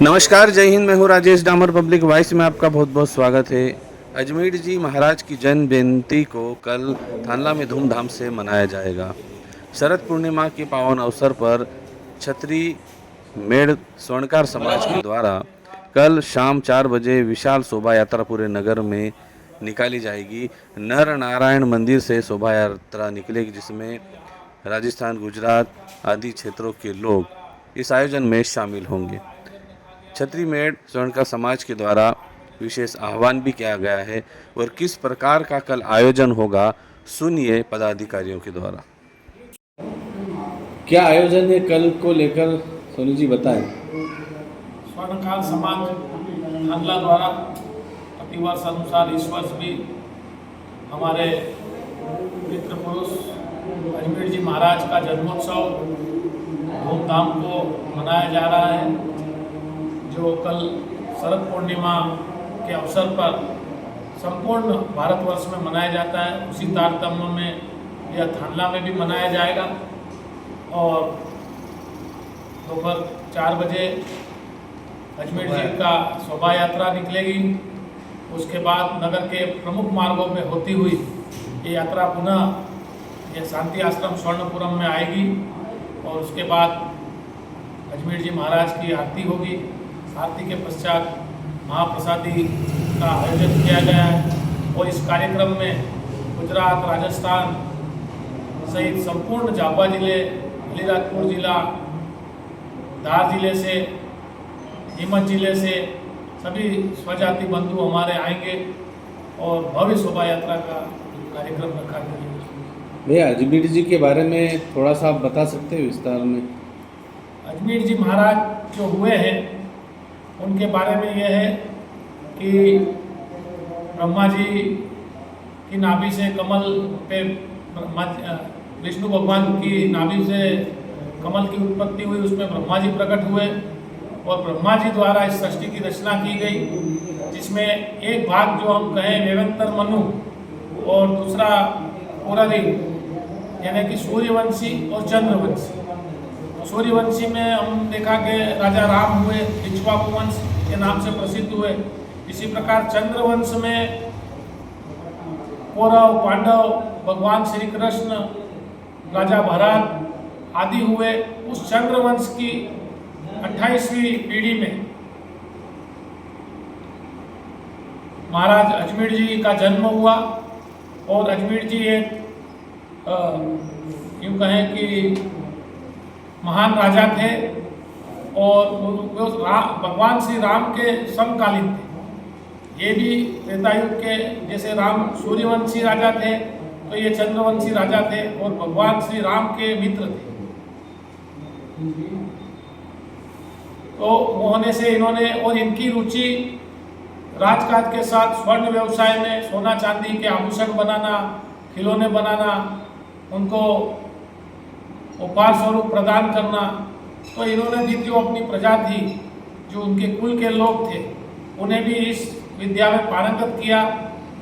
नमस्कार, जय हिंद। मैं हूँ राजेश डामर। पब्लिक वॉइस में आपका बहुत बहुत स्वागत है। अजमेर जी महाराज की जन्म जयंती को कल थानला में धूमधाम से मनाया जाएगा। शरद पूर्णिमा के पावन अवसर पर छतरी मेढ़ स्वर्णकार समाज के द्वारा कल शाम 4 बजे विशाल शोभा यात्रा पूरे नगर में निकाली जाएगी। नर नारायण मंदिर से शोभा यात्रा निकलेगी, जिसमें राजस्थान, गुजरात आदि क्षेत्रों के लोग इस आयोजन में शामिल होंगे। छतरी मेढ़ स्वर्णकार समाज के द्वारा विशेष आह्वान भी किया गया है और किस प्रकार का कल आयोजन होगा, सुनिए पदाधिकारियों के द्वारा। क्या आयोजन है कल को लेकर, सोनी जी बताएं। स्वर्णकार समाज थानला द्वारा प्रतिवर्ष अनुसार इस वर्ष भी हमारे मित्र पुरुष अजमेर जी महाराज का जन्मोत्सव धूमधाम को मनाया जा रहा है, जो कल शरद पूर्णिमा के अवसर पर संपूर्ण भारतवर्ष में मनाया जाता है। उसी तारतम्य में यह थानला में भी मनाया जाएगा और दोपहर 4 बजे अजमेर जी का शोभा यात्रा निकलेगी। उसके बाद नगर के प्रमुख मार्गों में होती हुई ये यात्रा पुनः ये शांति आश्रम स्वर्णपुरम में आएगी और उसके बाद अजमेर जी महाराज की आरती होगी। आरती के पश्चात महाप्रसादी का आयोजन किया गया है और इस कार्यक्रम में गुजरात, राजस्थान सहित संपूर्ण झाबुआ जिले, अलीराजपुर जिला, धार जिले से, नीमच जिले से सभी स्वजाति बंधु हमारे आएंगे और भव्य शोभा यात्रा का कार्यक्रम रखा गया। भैया, अजमेर जी के बारे में थोड़ा सा आप बता सकते हैं विस्तार में? अजमेर जी महाराज जो हुए हैं उनके बारे में यह है कि ब्रह्मा जी की नाभि से कमल पे विष्णु भगवान की नाभि से कमल की उत्पत्ति हुई, उसमें ब्रह्मा जी प्रकट हुए और ब्रह्मा जी द्वारा इस सृष्टि की रचना की गई, जिसमें एक भाग जो हम कहें वेवंतर मनु और दूसरा पुररी यानी कि सूर्यवंशी और चंद्रवंशी। सूर्यवंशी में हम देखा कि राजा राम हुए, इक्ष्वाकु वंश के नाम से प्रसिद्ध हुए। इसी प्रकार चंद्रवंश में कौरव, पांडव, भगवान श्री कृष्ण, राजा भरत आदि हुए। उस चंद्रवंश की 28वीं पीढ़ी में महाराज अजमेर जी का जन्म हुआ और अजमेर जी एक यूँ कहें कि महान राजा थे और वो भगवान श्री राम के समकालीन थे। ये भी त्रेतायुग के, जैसे राम सूर्यवंशी राजा थे तो ये चंद्रवंशी राजा थे और भगवान श्री राम के मित्र थे। तो होने से इन्होंने और इनकी रुचि राजकाज के साथ स्वर्ण व्यवसाय में, सोना चांदी के आभूषण बनाना, खिलौने बनाना, उनको उपहार स्वरूप प्रदान करना। तो इन्होंने भी जो अपनी प्रजा थी, जो उनके कुल के लोग थे, उन्हें भी इस विद्या में पारंगत किया।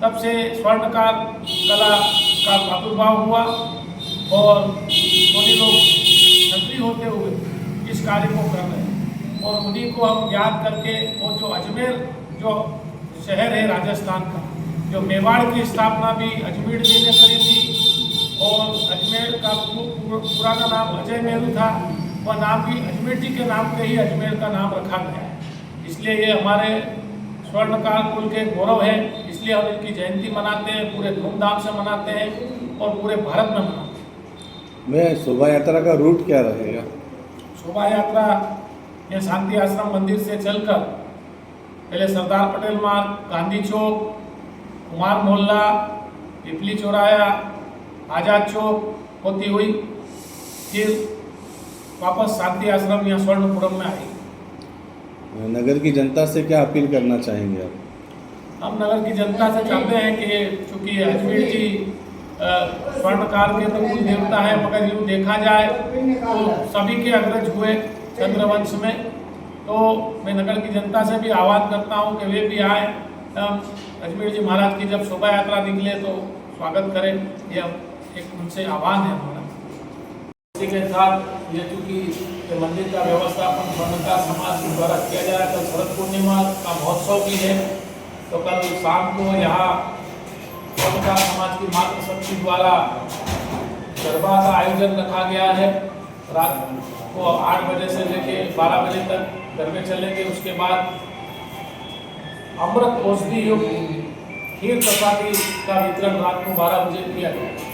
तब से स्वर्णकार कला का प्रादुर्भाव हुआ और सभी लोग छतरी होते हुए इस कार्य को कर रहे हैं और उन्हीं को हम याद करके, और जो अजमेर जो शहर है राजस्थान का, जो मेवाड़ की स्थापना भी अजमेर जी ने करी थी और अजमेर का पुराना नाम अजय मेरू था, वह नाम भी अजमेर जी के नाम पे ही अजमेर का नाम रखा गया है। इसलिए ये हमारे स्वर्णकार कुल के गौरव है, इसलिए हम इनकी जयंती मनाते हैं, पूरे धूमधाम से मनाते हैं और पूरे भारत में मनाते हैं। मैं शोभा यात्रा का रूट क्या रहेगा? शोभा यात्रा यह शांति आश्रम मंदिर से चलकर पहले सरदार पटेल मार्ग, गांधी चौक, कुमार मोहल्ला, पिपली चौराया, आज़ाद चौक होती हुई फिर वापस शांति आश्रम या स्वर्णपुरम में आई। नगर की जनता से क्या अपील करना चाहेंगे आप? हम नगर की जनता से चाहते हैं कि चूँकि अजमेर जी स्वर्णकार के तो कुल देवता है, मगर यूँ देखा जाए तो सभी के अग्रज हुए चंद्रवंश में। तो मैं नगर की जनता से भी आह्वान करता हूँ कि वे भी आए, अजमेर जी महाराज की जब शोभा यात्रा निकले तो स्वागत करें। यह एक उनसे आह्वान है हमारा। इसी के साथ ये चूँकि ये मंदिर का व्यवस्थापन स्वर्णकार समाज के द्वारा किया जा रहा है, कल शरद पूर्णिमा का महोत्सव भी है, तो कल शाम को यहाँ स्वर्णकार समाज की मातृशक्ति द्वारा गरबा का आयोजन रखा गया है। रात को 8 बजे से लेके 12 बजे तक गरबे चलेंगे। उसके बाद अमृत औषधि युक्त खीर प्रसादी का वितरण रात को 12 बजे किया जाएगा।